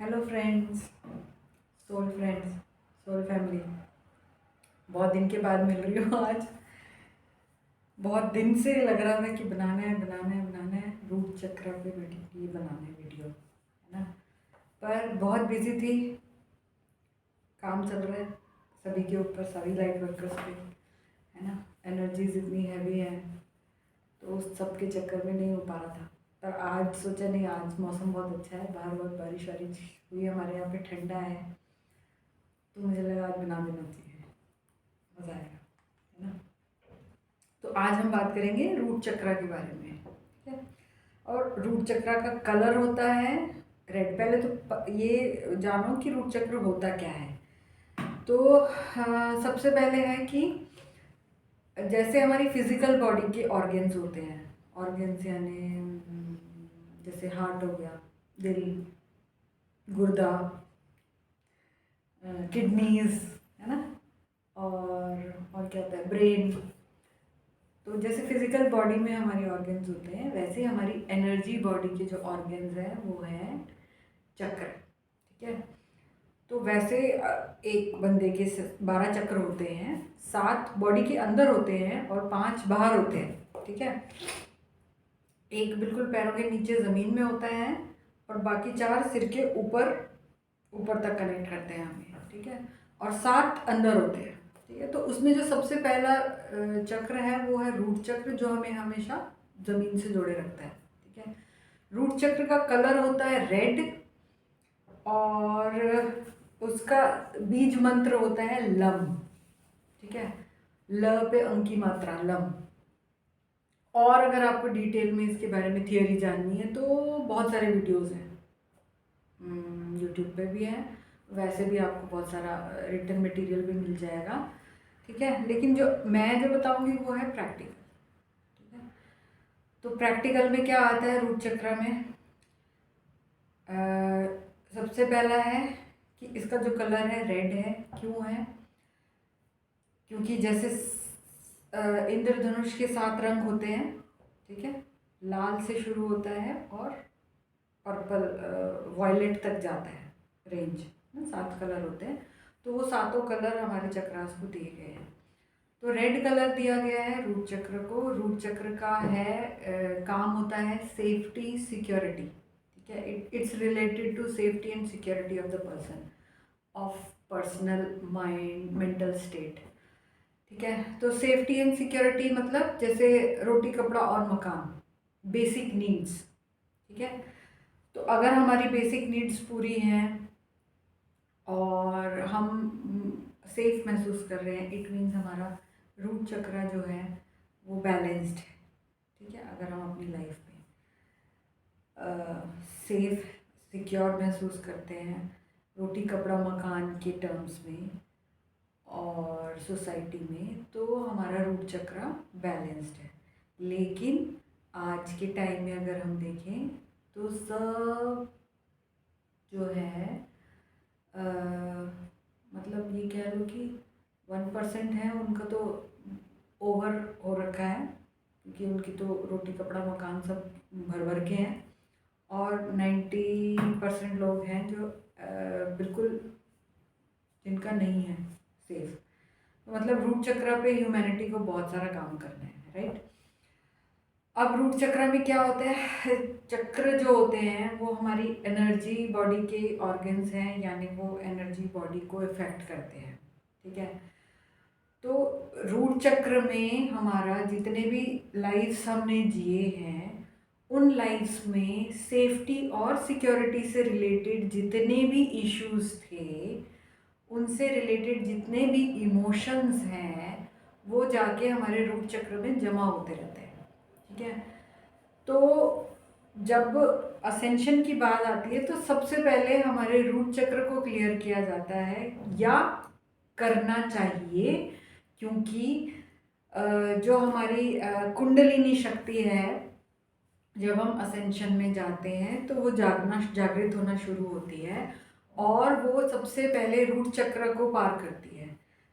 Hello friends, soul family. बहुत दिन के बाद मिल रही हूँ आज। बहुत दिन से लग रहा था कि बनाना है रूट चक्र पे ये बनाना है वीडियो, है ना। पर बहुत बिजी थी, काम चल रहा है सभी के ऊपर, सभी लाइट वर्कर्स पे, है ना। एनर्जीज इतनी हैवी है तो उस सब के चक्कर में नहीं हो पा रहा था। पर आज सोचा नहीं, आज मौसम बहुत अच्छा है, बाहर बहुत बारिश वारिश हुई है, हमारे यहाँ पे ठंडा है, तो मुझे लगा आज बना देना चाहिए, मज़ा आएगा, है ना। तो आज हम बात करेंगे रूट चक्र के बारे में, ठीक है। और रूट चक्र का कलर होता है रेड। पहले तो ये जानो कि रूट चक्र होता क्या है। तो सबसे पहले है कि जैसे हमारी फिजिकल बॉडी के ऑर्गन्स होते हैं, ऑर्गन्स यानी जैसे हार्ट हो गया, दिल, गुर्दा, किडनीज, है ना। और क्या होता है, ब्रेन। तो जैसे फिजिकल बॉडी में हमारे ऑर्गन्स होते हैं, वैसे हमारी एनर्जी बॉडी के जो ऑर्गन्स हैं वो है चक्र, ठीक है। तो वैसे एक बंदे के 12 चक्र होते हैं, 7 बॉडी के अंदर होते हैं और 5 बाहर होते हैं, ठीक है। एक बिल्कुल पैरों के नीचे ज़मीन में होता है और बाकी 4 सिर के ऊपर ऊपर तक कनेक्ट करते हैं हमें, ठीक है। और 7 अंदर होते हैं, ठीक है। तो उसमें जो सबसे पहला चक्र है वो है रूट चक्र, जो हमें हमेशा ज़मीन से जोड़े रखता है, ठीक है। रूट चक्र का कलर होता है रेड और उसका बीज मंत्र होता है लम, ठीक है। ल पे अंक की मात्रा लम। और अगर आपको डिटेल में इसके बारे में थियोरी जाननी है तो बहुत सारे वीडियोस हैं, यूट्यूब पे भी है, वैसे भी आपको बहुत सारा रिटन मटेरियल भी मिल जाएगा, ठीक है। लेकिन जो बताऊंगी वो है प्रैक्टिकल, ठीक है। तो प्रैक्टिकल में क्या आता है रूट चक्र में, सबसे पहला है कि इसका जो कलर है रेड है। क्यों है? क्योंकि जैसे इंद्रधनुष के 7 रंग होते हैं, ठीक है। लाल से शुरू होता है और पर्पल वॉयलेट तक जाता है रेंज, 7 कलर होते हैं। तो वो सातों कलर हमारे चक्रास को दिए गए हैं। तो रेड कलर दिया गया है रूट चक्र को। रूट चक्र का है काम होता है सेफ्टी सिक्योरिटी, ठीक है। It's related to safety and security of the person, of personal mind mental state, ठीक है। तो सेफ्टी एंड सिक्योरिटी मतलब जैसे रोटी कपड़ा और मकान, बेसिक नीड्स, ठीक है। तो अगर हमारी बेसिक नीड्स पूरी हैं और हम सेफ महसूस कर रहे हैं, इट मीन्स हमारा रूट चक्र जो है वो बैलेंस्ड है, ठीक है। अगर हम अपनी लाइफ में सेफ सिक्योर महसूस करते हैं रोटी कपड़ा मकान के टर्म्स में और सोसाइटी में, तो हमारा रूट चक्र बैलेंस्ड है। लेकिन आज के टाइम में अगर हम देखें तो सब जो है मतलब ये कह लो कि 1% है उनका तो ओवर हो रखा है, क्योंकि उनकी तो रोटी कपड़ा मकान सब भर भर के हैं। और 90% लोग हैं जो बिल्कुल जिनका नहीं है सेफ। तो मतलब रूट चक्र पे ह्यूमैनिटी को बहुत सारा काम करना है, राइट। अब रूट चक्र में क्या होता है, चक्र जो होते हैं वो हमारी एनर्जी बॉडी के ऑर्गन्स हैं, यानी वो एनर्जी बॉडी को इफेक्ट करते हैं, ठीक है। तो रूट चक्र में हमारा जितने भी लाइफ्स हमने जिए हैं उन लाइफ्स में सेफ्टी और सिक्योरिटी से रिलेटेड जितने भी इश्यूज थे, उनसे रिलेटेड जितने भी इमोशंस हैं वो जाके हमारे रूट चक्र में जमा होते रहते हैं, ठीक है। तो जब असेंशन की बात आती है तो सबसे पहले हमारे रूट चक्र को क्लियर किया जाता है या करना चाहिए, क्योंकि जो हमारी कुंडलिनी शक्ति है, जब हम असेंशन में जाते हैं तो वो जागृत होना शुरू होती है और वो सबसे पहले रूट चक्र को पार करती है।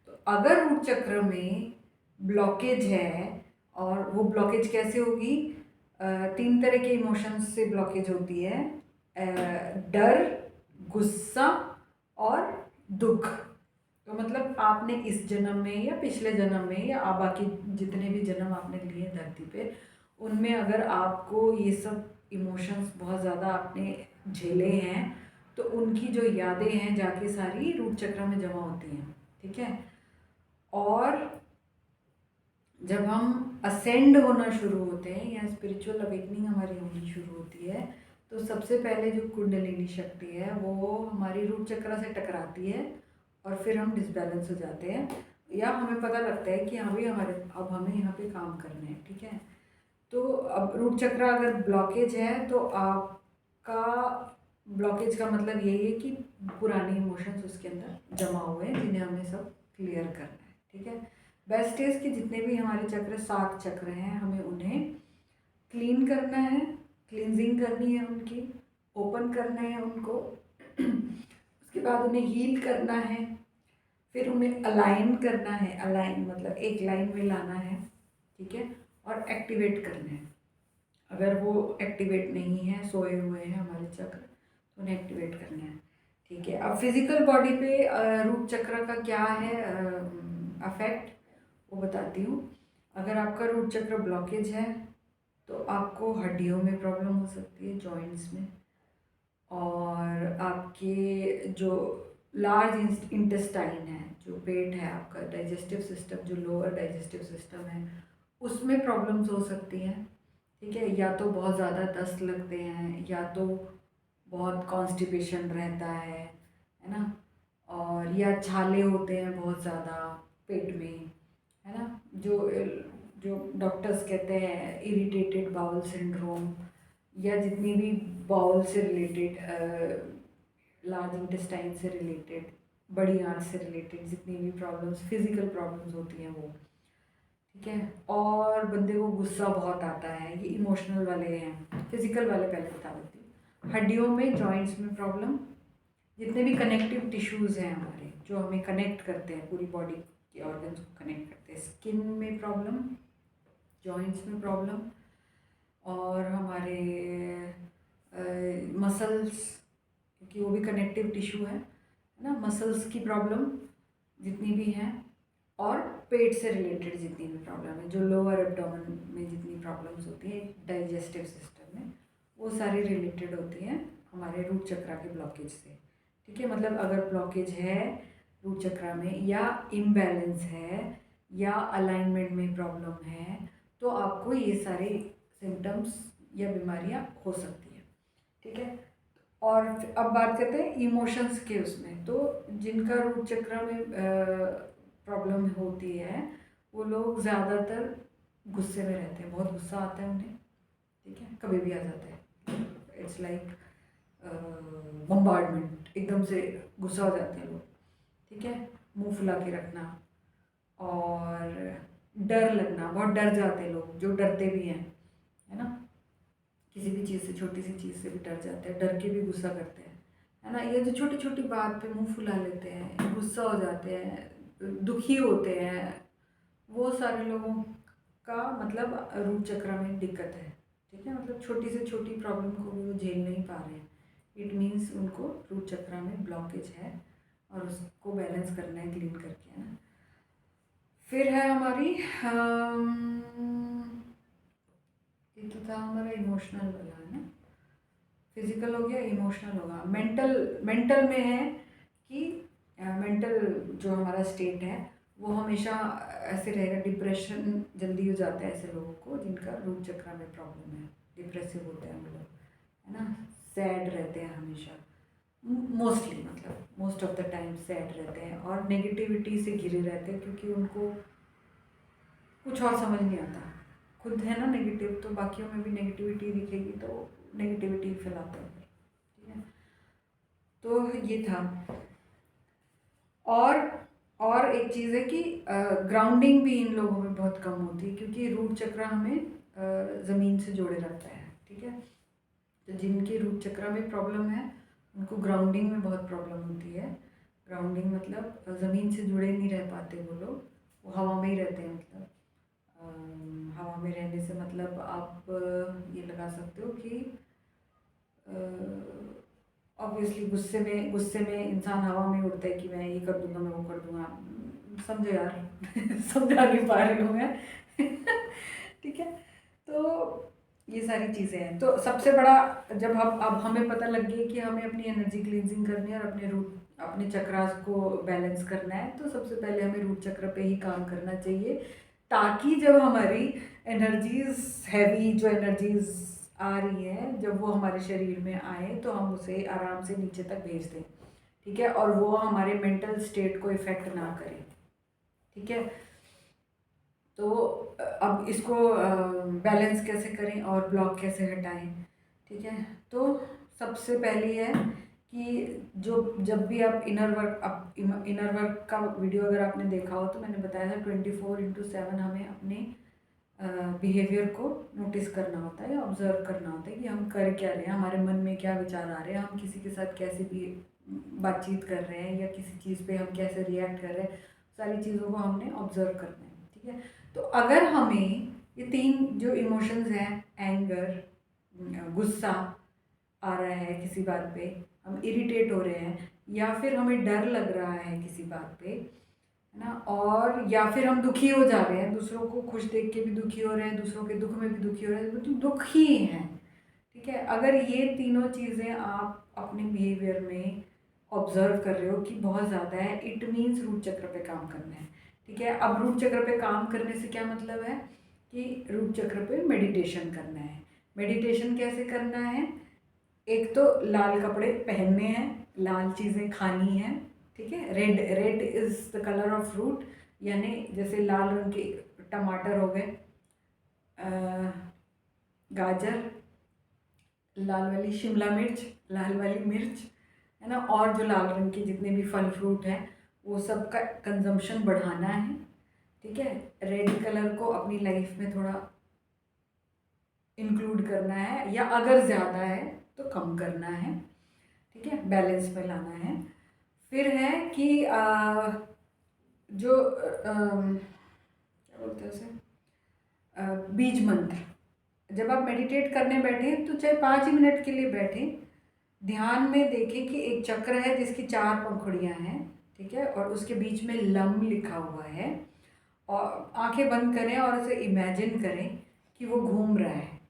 तो अगर रूट चक्र में ब्लॉकेज है, और वो ब्लॉकेज कैसे होगी, 3 तरह के इमोशंस से ब्लॉकेज होती है। डर, गुस्सा और दुख। तो मतलब आपने इस जन्म में या पिछले जन्म में या बाकी जितने भी जन्म आपने लिए धरती पे, उनमें अगर आपको ये सब इमोशंस बहुत ज़्यादा आपने झेले हैं, तो उनकी जो यादें हैं जाके सारी रूट चक्र में जमा होती हैं। ठीक है। और जब हम असेंड होना शुरू होते हैं या स्पिरिचुअल अवेकनिंग हमारी होनी शुरू होती है, तो सबसे पहले जो कुंडलिनी शक्ति है वो हमारी रूट चक्र से टकराती है और फिर हम डिसबैलेंस हो जाते हैं, या हमें पता लगता है कि हाँ भाई अब हमें यहाँ पे काम करना है। ठीक है। तो अब रूट चक्र अगर ब्लॉकेज है तो आपका ब्लॉकेज का मतलब यही है कि पुराने इमोशंस उसके अंदर जमा हुए हैं जिन्हें हमें सब क्लियर करना है। ठीक है। बेस्ट इज कि जितने भी हमारे चक्र 7 चक्र हैं हमें उन्हें क्लीन करना है, क्लींजिंग करनी है उनकी, ओपन करना है उनको उसके बाद उन्हें हील करना है, फिर उन्हें अलाइन करना है। अलाइन मतलब एक लाइन में लाना है। ठीक है। और एक्टिवेट करना है। अगर वो एक्टिवेट नहीं है, सोए हुए हैं हमारे चक्र, तो उन्हें एक्टिवेट करना है। ठीक है। अब फिजिकल बॉडी पे रूट चक्र का क्या है अफेक्ट, वो बताती हूँ। अगर आपका रूट चक्र ब्लॉकेज है तो आपको हड्डियों में प्रॉब्लम हो सकती है, जॉइंट्स में, और आपके जो लार्ज इंटेस्टाइन है, जो पेट है आपका, डाइजेस्टिव सिस्टम, जो लोअर डाइजेस्टिव सिस्टम है, उसमें प्रॉब्लम्स हो सकती हैं। ठीक है। या तो बहुत ज़्यादा दस्त लगते हैं, या तो बहुत कॉन्स्टिपेशन रहता है ना, और या छाले होते हैं बहुत ज़्यादा पेट में, है ना, जो जो डॉक्टर्स कहते हैं इरिटेटेड बाउल सिंड्रोम, या जितनी भी बाउल से रिलेटेड, लार्ज इंटेस्टाइन से रिलेटेड, बड़ी आंत से रिलेटेड जितनी भी प्रॉब्लम्स, फिजिकल प्रॉब्लम्स होती हैं वो। ठीक है। और बंदे को गुस्सा बहुत आता है, ये इमोशनल वाले हैं। फिजिकल वाले पहले बता देती हूँ। हड्डियों में, जॉइंट्स में प्रॉब्लम, जितने भी कनेक्टिव टिश्यूज़ हैं हमारे जो हमें कनेक्ट करते हैं, पूरी बॉडी के ऑर्गन्स को कनेक्ट करते हैं, स्किन में प्रॉब्लम, जॉइंट्स में प्रॉब्लम, और हमारे मसल्स, क्योंकि वो भी कनेक्टिव टिश्यू है ना, मसल्स की प्रॉब्लम जितनी भी हैं, और पेट से रिलेटेड जितनी भी प्रॉब्लम है, जो लोअर एब्डोमेन में जितनी प्रॉब्लम्स होती हैं डाइजेस्टिव सिस्टम में, वो सारी रिलेटेड होती हैं हमारे रूट चक्र के ब्लॉकेज से। ठीक है। मतलब अगर ब्लॉकेज है रूट चक्र में, या इम्बैलेंस है, या अलाइनमेंट में प्रॉब्लम है, तो आपको ये सारे सिम्टम्स या बीमारियां हो सकती हैं। ठीक है। और अब बात करते हैं इमोशंस के उसमें। तो जिनका रूट चक्र में प्रॉब्लम होती है वो लोग ज़्यादातर गुस्से में रहते हैं, बहुत गुस्सा आता है उन्हें। ठीक है। कभी भी आ जाता है, इट्स लाइक बम्बार्डमेंट, एकदम से गुस्सा हो जाते हैं लोग। ठीक है। मुंह फुला के रखना, और डर लगना, बहुत डर जाते हैं लोग, जो डरते भी हैं, है ना, किसी भी चीज़ से, छोटी सी चीज़ से भी डर जाते हैं, डर के भी गुस्सा करते हैं, है ना। ये जो छोटी छोटी बात पे मुंह फुला लेते हैं, गुस्सा हो जाते हैं, दुखी होते हैं, वो सारे लोगों का मतलब रूट चक्र में दिक्कत है। ठीक है। मतलब छोटी से छोटी प्रॉब्लम को भी वो झेल नहीं पा रहे हैं, इट मीन्स उनको रूट चक्र में ब्लॉकेज है, और उसको बैलेंस करना है क्लीन करके, है ना। फिर है हमारी ये तो था हमारा इमोशनल वाला, है ना। फिजिकल हो गया, इमोशनल होगा, मेंटल। मेंटल में है कि मेंटल जो हमारा स्टेट है वो हमेशा ऐसे रहेगा, डिप्रेशन जल्दी हो जाता है ऐसे लोगों को जिनका रूट चक्र में प्रॉब्लम है, डिप्रेसिव होते हैं हम लोग, है ना, सैड रहते हैं हमेशा, मोस्टली, मतलब most of the time sad रहते हैं, और नेगेटिविटी से घिरे रहते हैं, क्योंकि उनको कुछ और समझ नहीं आता। खुद है ना नेगेटिव, तो बाकियों में भी नेगेटिविटी दिखेगी तो नेगेटिविटी फैलाते हैं। ठीक है। तो ये था। और और एक चीज़ है कि ग्राउंडिंग भी इन लोगों में बहुत कम होती है, क्योंकि रूट चक्र हमें ज़मीन से जोड़े रखता है। ठीक है। तो जिनके रूट चक्र में प्रॉब्लम है उनको ग्राउंडिंग में बहुत प्रॉब्लम होती है। ग्राउंडिंग मतलब ज़मीन से जुड़े नहीं रह पाते वो लोग, वो हवा में ही रहते हैं। मतलब हवा में रहने से मतलब आप ये लगा सकते हो कि ऑब्वियसली गुस्से में इंसान हवा में उड़ता है कि मैं ये कर दूंगा, मैं वो कर दूंगा। समझो यार समझा नहीं पा रही हूँ मैं ठीक है। तो ये सारी चीज़ें हैं। तो सबसे बड़ा, जब हम अब हमें पता लग गया कि हमें अपनी एनर्जी क्लींजिंग करनी है और अपने चक्रास को बैलेंस करना है, तो सबसे पहले हमें रूट चक्र पे ही काम करना चाहिए, ताकि जब हमारी एनर्जीज हैवी जो एनर्जीज आ रही है, जब वो हमारे शरीर में आए तो हम उसे आराम से नीचे तक भेज दें। ठीक है, और वो हमारे मेंटल स्टेट को इफ़ेक्ट ना करे। ठीक है, तो अब इसको बैलेंस कैसे करें और ब्लॉक कैसे हटाएं। ठीक है, तो सबसे पहली है कि जब भी आप इनर वर्क का वीडियो अगर आपने देखा हो तो मैंने बताया था 24/7 हमें अपने बिहेवियर को नोटिस करना होता है, ऑब्जर्व करना होता है कि हम कर क्या रहे हैं, हमारे मन में क्या विचार आ रहे हैं, हम किसी के साथ कैसे भी बातचीत कर रहे हैं या किसी चीज़ पे हम कैसे रिएक्ट कर रहे हैं, सारी चीज़ों को हमने ऑब्जर्व करना है। ठीक है, तो अगर हमें ये 3 जो इमोशंस हैं, एंगर, गुस्सा आ रहा है किसी बात पे, हम इरिटेट हो रहे हैं, या फिर हमें डर लग रहा है किसी बात पे, है ना, और या फिर हम दुखी हो जा रहे हैं, दूसरों को खुश देख के भी दुखी हो रहे हैं, दूसरों के दुख में भी दुखी हो रहे हैं, तो दुखी हैं। ठीक है, अगर ये तीनों चीज़ें आप अपने बिहेवियर में ऑब्जर्व कर रहे हो कि बहुत ज़्यादा है, इट मीन्स रूट चक्र पे काम करना है। ठीक है, अब रूट चक्र पे काम करने से क्या मतलब है कि रूट चक्र पे मेडिटेशन करना है। मेडिटेशन कैसे करना है? एक तो लाल कपड़े पहनने हैं, लाल चीज़ें खानी हैं। ठीक है, red red is the colour of fruit, यानी जैसे लाल रंग के टमाटर हो गए, गाजर, लाल वाली शिमला मिर्च, लाल वाली मिर्च, है ना, और जो लाल रंग के जितने भी फल फ्रूट हैं वो सब का कंजम्पशन बढ़ाना है। ठीक है, रेड कलर को अपनी लाइफ में थोड़ा इंक्लूड करना है, या अगर ज़्यादा है तो कम करना है। ठीक है, बैलेंस में लाना है। फिर है कि जो क्या बोलते हैं उसे, बीज मंत्र। जब आप मेडिटेट करने बैठें तो चाहे 5 ही मिनट के लिए बैठें, ध्यान में देखें कि एक चक्र है जिसकी 4 पंखुड़ियाँ हैं। ठीक है, और उसके बीच में लम लिखा हुआ है, और आंखें बंद करें और उसे इमेजिन करें कि वो घूम रहा है।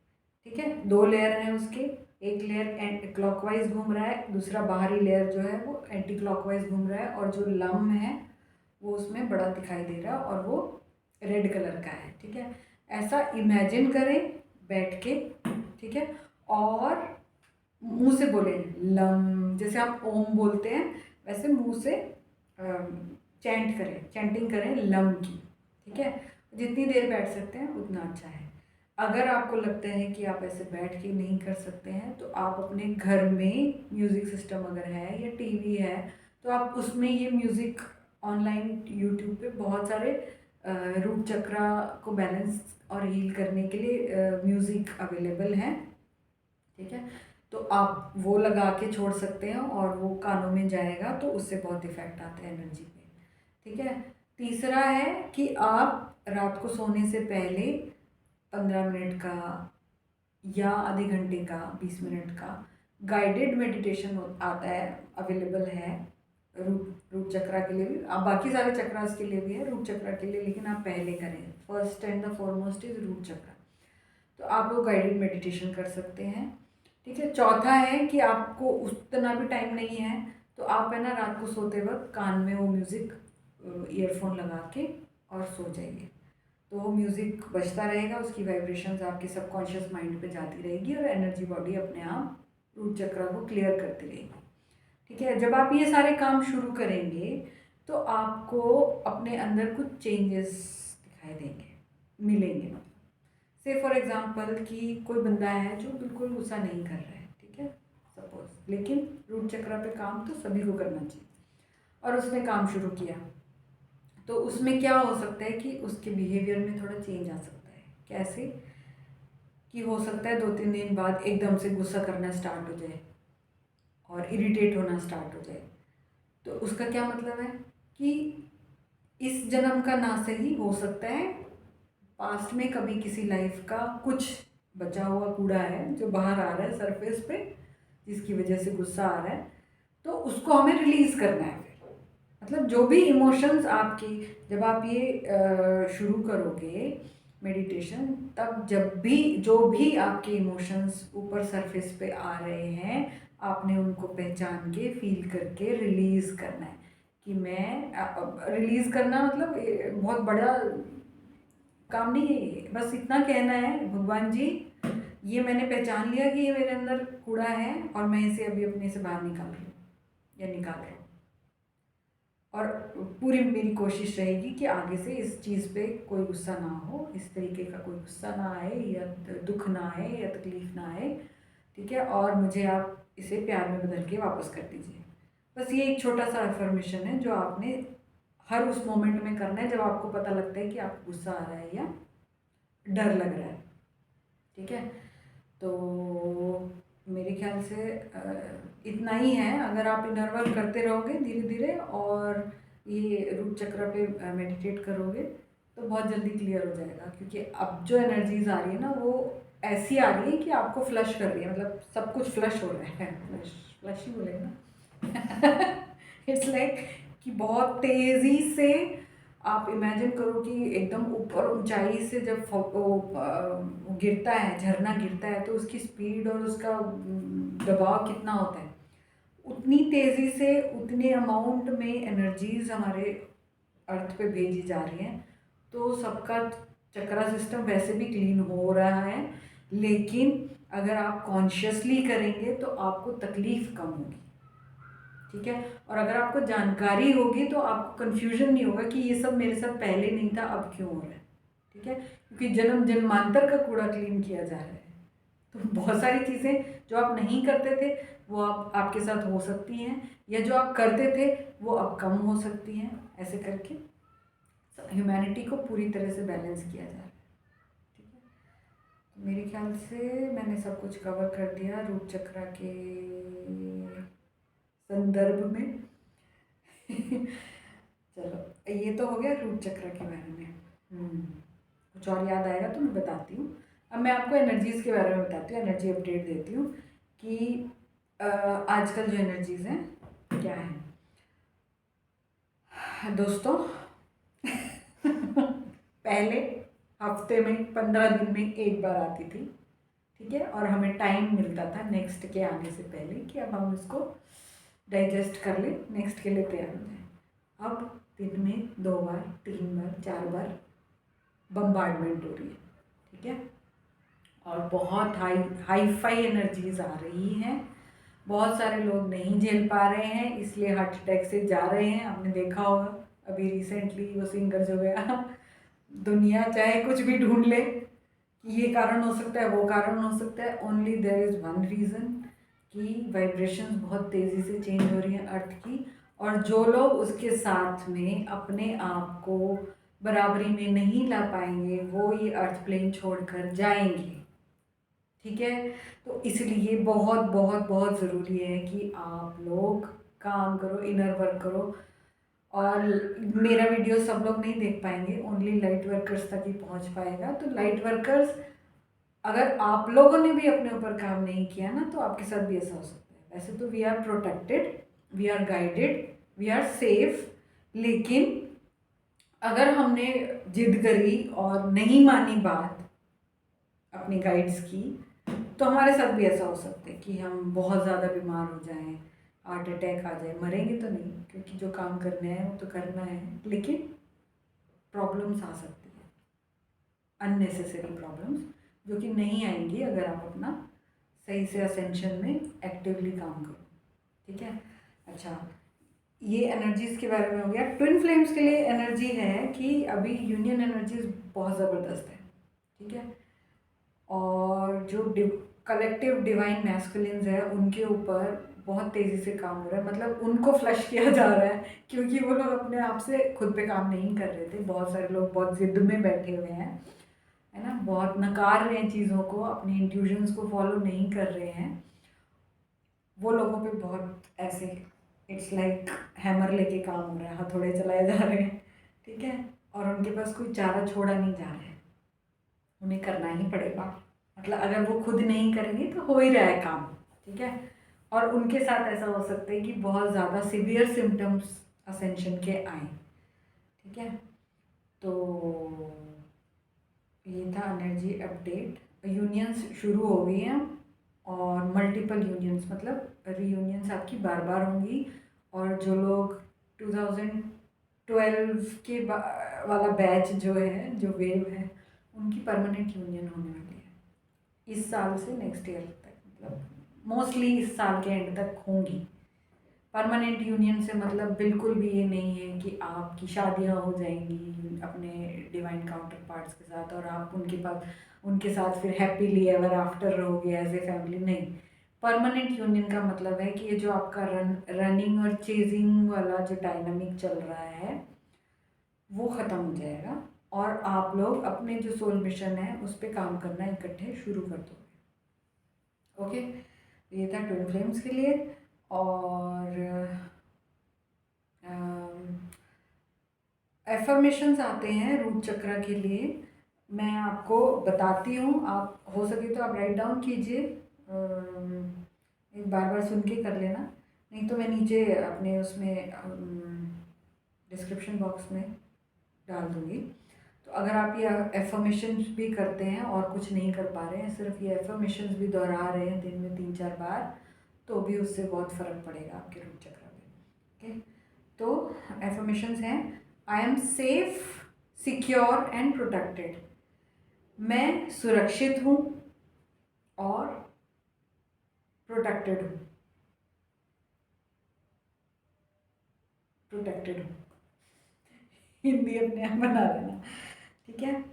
ठीक है, 2 लेयर हैं उसके, एक लेयर एंटी क्लॉकवाइज घूम रहा है, दूसरा बाहरी लेयर जो है वो एंटी क्लॉकवाइज घूम रहा है, और जो लम है वो उसमें बड़ा दिखाई दे रहा है और वो रेड कलर का है। ठीक है, ऐसा इमेजिन करें बैठ के। ठीक है, और मुंह से बोले लम, जैसे आप ओम बोलते हैं वैसे मुंह से चैंटिंग करें लम की। ठीक है, जितनी देर बैठ सकते हैं उतना अच्छा है। अगर आपको लगता है कि आप ऐसे बैठ के नहीं कर सकते हैं तो आप अपने घर में म्यूज़िक सिस्टम अगर है या टीवी है तो आप उसमें ये म्यूज़िक, ऑनलाइन यूट्यूब पे बहुत सारे रूट चक्रा को बैलेंस और हील करने के लिए म्यूज़िक अवेलेबल हैं। ठीक है, तो आप वो लगा के छोड़ सकते हैं और वो कानों में जाएगा तो उससे बहुत इफ़ेक्ट आता है एनर्जी पे। ठीक है, तीसरा है कि आप रात को सोने से पहले 15 मिनट का या आधे घंटे का, 20 मिनट का गाइडेड मेडिटेशन आता है, अवेलेबल है रूट चक्रा के लिए भी, आप बाकी सारे चक्रास के लिए भी है, रूट चक्रा के लिए, लेकिन आप पहले करें। First and the foremost is root chakra, तो आप वो गाइडेड मेडिटेशन कर सकते हैं। ठीक है, चौथा है कि आपको उतना भी टाइम नहीं है तो आप है ना रात को सोते वक्त कान में वो म्यूज़िक ईयरफोन लगा के और सो जाइए, तो वो म्यूज़िक बजता रहेगा, उसकी वाइब्रेशंस आपके सबकॉन्शियस माइंड पे जाती रहेगी और एनर्जी बॉडी अपने आप रूट चक्र को क्लियर करती रहेगी। ठीक है, जब आप ये सारे काम शुरू करेंगे तो आपको अपने अंदर कुछ चेंजेस दिखाई देंगे, मिलेंगे। से फॉर एग्जांपल कि कोई बंदा है जो बिल्कुल गुस्सा नहीं कर रहा है, ठीक है सपोज, लेकिन रूट चक्र पे काम तो सभी को करना चाहिए, और उसने काम शुरू किया तो उसमें क्या हो सकता है कि उसके बिहेवियर में थोड़ा चेंज आ सकता है। कैसे कि हो सकता है 2-3 दिन बाद एकदम से गुस्सा करना स्टार्ट हो जाए और इरिटेट होना स्टार्ट हो जाए, तो उसका क्या मतलब है कि इस जन्म का ना सही हो सकता है पास्ट में कभी किसी लाइफ का कुछ बचा हुआ कूड़ा है जो बाहर आ रहा है सरफेस पे, जिसकी वजह से गुस्सा आ रहा है, तो उसको हमें रिलीज़ करना है। फिर मतलब जो भी इमोशंस आपकी, जब आप ये शुरू करोगे मेडिटेशन, तब जब भी जो भी आपके इमोशंस ऊपर सरफेस पे आ रहे हैं, आपने उनको पहचान के फील करके रिलीज़ करना है। कि मैं रिलीज़ करना मतलब बहुत बड़ा काम नहीं है ये, बस इतना कहना है भगवान जी, ये मैंने पहचान लिया कि ये मेरे अंदर कूड़ा है और मैं इसे अभी अपने से बाहर निकाल रही हूँ या निकाल रहा हूँ। और पूरी मेरी कोशिश रहेगी कि आगे से इस चीज़ पे कोई गुस्सा ना हो, इस तरीके का कोई गुस्सा ना आए या दुख ना आए या तकलीफ़ ना आए, ठीक है। और मुझे आप इसे प्यार में बदल के वापस कर दीजिए। बस ये एक छोटा सा अफर्मेशन है जो आपने हर उस मोमेंट में करना है जब आपको पता लगता है कि आपको गुस्सा आ रहा है या डर लग रहा है, ठीक है। तो मेरे ख्याल से इतना ही है। अगर आप इनर वर्क करते रहोगे धीरे धीरे और ये रूट चक्र पे मेडिटेट करोगे तो बहुत जल्दी क्लियर हो जाएगा, क्योंकि अब जो एनर्जीज आ रही है ना वो ऐसी आ रही है कि आपको फ्लश कर रही है, मतलब सब कुछ फ्लश हो रहा है। फ्लश फ्लश ही बोलेंगे ना। इट्स लाइक कि बहुत तेज़ी से आप इमेजिन करो कि एकदम ऊपर ऊंचाई से जब वो गिरता है, झरना गिरता है, तो उसकी स्पीड और उसका दबाव कितना होता है, उतनी तेज़ी से उतने अमाउंट में एनर्जीज हमारे अर्थ पे भेजी जा रही हैं। तो सबका चक्रा सिस्टम वैसे भी क्लीन हो रहा है, लेकिन अगर आप कॉन्शियसली करेंगे तो आपको तकलीफ़ कम होगी, ठीक है। और अगर आपको जानकारी होगी तो आपको कन्फ्यूजन नहीं होगा कि ये सब मेरे साथ पहले नहीं था, अब क्यों हो रहा है, ठीक है। क्योंकि जन्म जन्मांतर का कूड़ा क्लीन किया जा रहा है। तो बहुत सारी चीज़ें जो आप नहीं करते थे वो आप आपके साथ हो सकती हैं, या जो आप करते थे वो अब कम हो सकती हैं। ऐसे करके ह्यूमैनिटी को पूरी तरह से बैलेंस किया जा रहा है, ठीक है। तो मेरे ख्याल से मैंने सब कुछ कवर कर दिया रूट चक्र के संदर्भ में। चलो ये तो हो गया रूट चक्र के बारे में। कुछ और याद आएगा तो मैं बताती हूँ। अब मैं आपको एनर्जीज़ के बारे में बताती हूँ, एनर्जी अपडेट देती हूँ कि आजकल जो एनर्जीज़ हैं क्या हैं दोस्तों। पहले हफ्ते में 15 दिन में एक बार आती थी, ठीक है, और हमें टाइम मिलता था नेक्स्ट के आने से पहले कि अब हम इसको डाइजेस्ट कर लें, नेक्स्ट के लिए तैयार हो जाए। अब दिन में 2 बार 3 बार 4 बार बम्बार्डमेंट हो रही है, ठीक है। और बहुत हाई फाई एनर्जीज आ रही हैं। बहुत सारे लोग नहीं झेल पा रहे हैं, इसलिए हार्ट अटैक से जा रहे हैं। आपने देखा होगा अभी रिसेंटली वो सिंगर जो गया। दुनिया चाहे कुछ भी ढूंढ ले कि ये कारण हो सकता है, वो कारण हो सकता है, only there is one reason कि वाइब्रेशंस बहुत तेज़ी से चेंज हो रही हैं अर्थ की। और जो लोग उसके साथ में अपने आप को बराबरी में नहीं ला पाएंगे वो ये अर्थ प्लेन छोड़कर जाएंगे, ठीक है। तो इसलिए बहुत बहुत बहुत ज़रूरी है कि आप लोग काम करो, इनर वर्क करो। और मेरा वीडियो सब लोग नहीं देख पाएंगे, ओनली लाइट वर्कर्स तक ही पहुंच पाएगा। तो लाइट वर्कर्स, अगर आप लोगों ने भी अपने ऊपर काम नहीं किया ना तो आपके साथ भी ऐसा हो सकता है। वैसे तो we are protected, we are guided, we are safe, लेकिन अगर हमने जिद करी और नहीं मानी बात अपनी गाइड्स की तो हमारे साथ भी ऐसा हो सकता है कि हम बहुत ज़्यादा बीमार हो जाएं, हार्ट अटैक आ जाए। मरेंगे तो नहीं, क्योंकि जो काम करना है वो तो करना है, लेकिन प्रॉब्लम्स आ सकती हैं, अननेसेसरी प्रॉब्लम्स, जो कि नहीं आएंगी अगर आप अपना सही से असेंशन में एक्टिवली काम करो, ठीक है। अच्छा, ये एनर्जीज़ के बारे में हो गया। ट्विन फ्लेम्स के लिए एनर्जी है कि अभी यूनियन एनर्जीज बहुत ज़बरदस्त है, ठीक है। और जो कलेक्टिव डिवाइन मैस्कुलिन्स है उनके ऊपर बहुत तेज़ी से काम हो रहा है, मतलब उनको फ्लश किया जा रहा है, क्योंकि वो लोग अपने आप से खुद पे काम नहीं कर रहे थे। बहुत सारे लोग बहुत ज़िद में बैठे हुए हैं, है ना, बहुत नकार रहे हैं चीज़ों को, अपनी इंट्यूशंस को फॉलो नहीं कर रहे हैं। वो लोगों पे बहुत ऐसे इट्स लाइक हैमर लेके काम हो रहा है, हथौड़े चलाए जा रहे हैं, ठीक है। और उनके पास कोई चारा छोड़ा नहीं जा रहा है, उन्हें करना ही पड़ेगा। मतलब अगर वो खुद नहीं करेंगे तो हो ही रहा है काम, ठीक है। और उनके साथ ऐसा हो सकता है कि बहुत ज़्यादा सिवियर सिम्टम्स असेंशन के आए। ठीक है, तो ये था एनर्जी अपडेट। यूनियंस शुरू हो गई हैं और मल्टीपल यूनियंस मतलब रीयूनियंस आपकी बार बार होंगी। और जो लोग 2012 के वाला बैच जो है, जो वेव है, उनकी परमानेंट यूनियन होने वाली है इस साल से नेक्स्ट ईयर तक, मतलब मोस्टली इस साल के एंड तक होंगी। परमानेंट यूनियन से मतलब बिल्कुल भी ये नहीं है कि आपकी शादियां हो जाएंगी अपने डिवाइन काउंटर पार्ट्स के साथ और आप उनके साथ फिर हैप्पीली एवर आफ्टर रहोगे एज ए फैमिली। नहीं, परमानेंट यूनियन का मतलब है कि ये जो आपका रनिंग और चेजिंग वाला जो डायनामिक चल रहा है वो ख़त्म हो जाएगा और आप लोग अपने जो सोल मिशन है उस पर काम करना इकट्ठे शुरू कर दोगे। ओके, ये था ट्विन फ्लेम्स के लिए। और एफर्मेशंस आते हैं रूट चक्र के लिए, मैं आपको बताती हूँ। आप हो सके तो आप राइट डाउन कीजिए, एक बार बार सुन के कर लेना, नहीं तो मैं नीचे अपने उसमें डिस्क्रिप्शन बॉक्स में डाल दूँगी। तो अगर आप ये एफर्मेशंस भी करते हैं और कुछ नहीं कर पा रहे हैं, सिर्फ ये एफर्मेशंस भी दोहरा रहे हैं दिन में 3-4 बार, तो भी उससे बहुत फ़र्क पड़ेगा आपके रूट चक्र में। ओके, तो एफर्मेशंस हैं, I am safe, secure and protected. मैं सुरक्षित हूँ और प्रोटेक्टेड हूँ। हिंदी अपने आप बना लेना, ठीक है।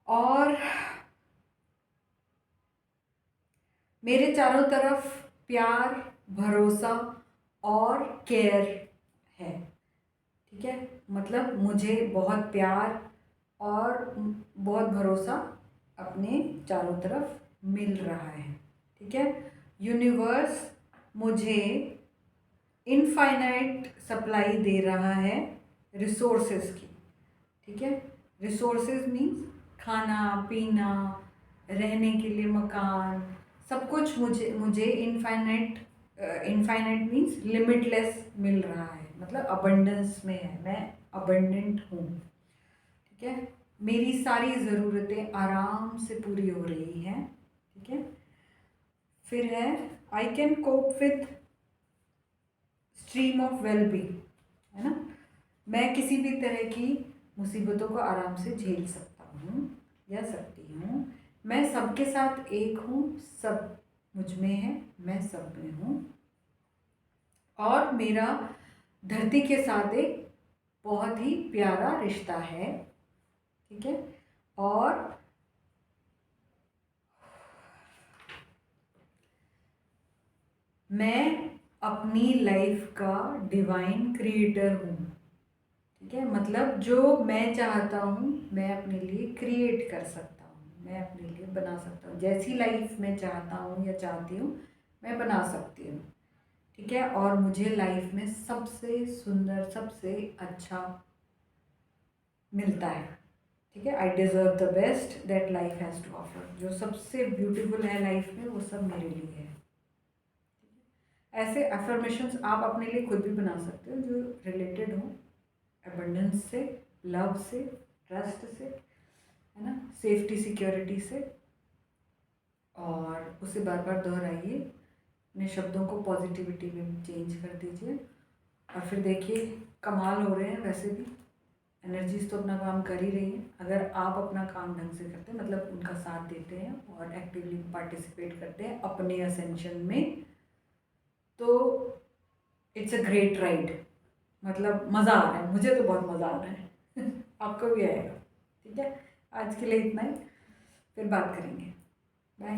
और मेरे चारों तरफ प्यार, भरोसा और केयर है। ठीक है, मतलब मुझे बहुत प्यार और बहुत भरोसा अपने चारों तरफ मिल रहा है। ठीक है, यूनिवर्स मुझे इनफाइनाइट सप्लाई दे रहा है रिसोर्सेज की। ठीक है, रिसोर्सेज मीन्स खाना पीना, रहने के लिए मकान, सब कुछ मुझे इनफाइनाइट मीन्स लिमिटलेस मिल रहा है, मतलब अबंडेंस में है, मैं अबंडेंट हूँ। ठीक है, मेरी सारी ज़रूरतें आराम से पूरी हो रही हैं। ठीक है, फिर है I can cope with stream of wellbeing, है ना, मैं किसी भी तरह की मुसीबतों को आराम से झेल सकता हूँ या सकती हूँ। मैं सबके साथ एक हूँ, सब मुझ में है, मैं सब में हूँ। और मेरा धरती के साथ एक बहुत ही प्यारा रिश्ता है। ठीक है, और मैं अपनी लाइफ का डिवाइन क्रिएटर हूँ। ठीक है, मतलब जो मैं चाहता हूँ मैं अपने लिए क्रिएट कर सकता हूँ, मैं अपने लिए बना सकता हूँ, जैसी लाइफ मैं चाहता हूँ या चाहती हूँ मैं बना सकती हूँ। ठीक है, और मुझे लाइफ में सबसे सुंदर, सबसे अच्छा मिलता है। ठीक है, I deserve the best that life has to offer. जो सबसे ब्यूटीफुल है लाइफ में वो सब मेरे लिए है। ऐसे अफर्मेशंस आप अपने लिए खुद भी बना सकते हो जो रिलेटेड हो एबंडेंस से, लव से, ट्रस्ट से, है ना, सेफ्टी सिक्योरिटी से, और उसे बार बार दोहराइए, अपने शब्दों को पॉजिटिविटी में चेंज कर दीजिए और फिर देखिए कमाल हो रहे हैं। वैसे भी एनर्जीज तो अपना काम कर ही रही हैं, अगर आप अपना काम ढंग से करते हैं, मतलब उनका साथ देते हैं और एक्टिवली पार्टिसिपेट करते हैं अपने असेंशन में, तो इट्स अ ग्रेट राइड। मतलब मज़ा आ रहा है, मुझे तो बहुत मज़ा आ रहा है आपको भी आएगा। ठीक है, आज के लिए इतना ही, फिर बात करेंगे, बाय।